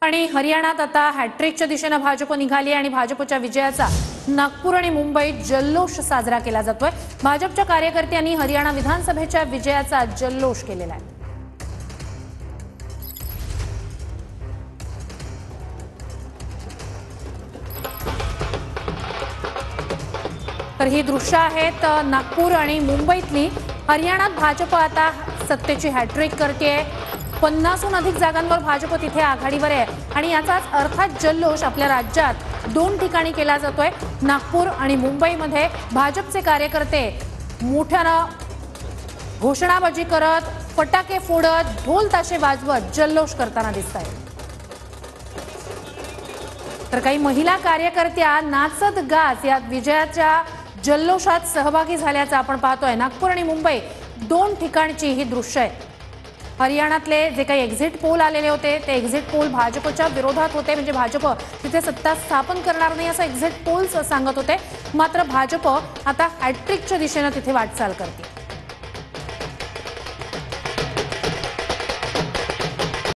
आणि हरियाणात आता हॅट्रिकच्या दिशेने भाजप निघाली आणि भाजपच्या विजयाचा नागपूर आणि मुंबईत जल्लोष साजरा केला जातोय। भाजपच्या कार्यकर्त्यांनी हरियाणा विधानसभेच्या विजयाचा जल्लोष केलेला आहे। तर ही दृश्य आहेत नागपूर आणि मुंबईतली। हरियाणात भाजप आता सत्तेची हॅट्रिक करते। 50हून अधिक जागांवर भाजप तिथे आघाडीवर आहे आणि याचाच अर्थात जल्लोष आपल्या राज्यात 2 ठिकाणी केला जातोय। नागपूर आणि मुंबईमध्ये भाजपचे कार्यकर्ते मोठ्याने घोषणाबाजी करत, फटाके फोडत, ढोल ताशे वाजवत जल्लोष करताना दिसतायत। तर काही महिला कार्यकर्त्या नाचत गात या विजयाच्या जल्लोषात सहभागी झाल्याचं आपण पाहतोय। नागपूर आणि मुंबई 2 ठिकाणची ही दृश्य आहेत। हरियाणातले जे काही एक्झिट पोल आलेले होते ते एक्झिट पोल भाजपच्या विरोधात होते, म्हणजे भाजप तिथे सत्ता स्थापन करणार नाही असं एक्झिट पोल्स सांगत होते। मात्र भाजप आता हॅट्रिकच्या दिशेने तिथे वाटचाल करते।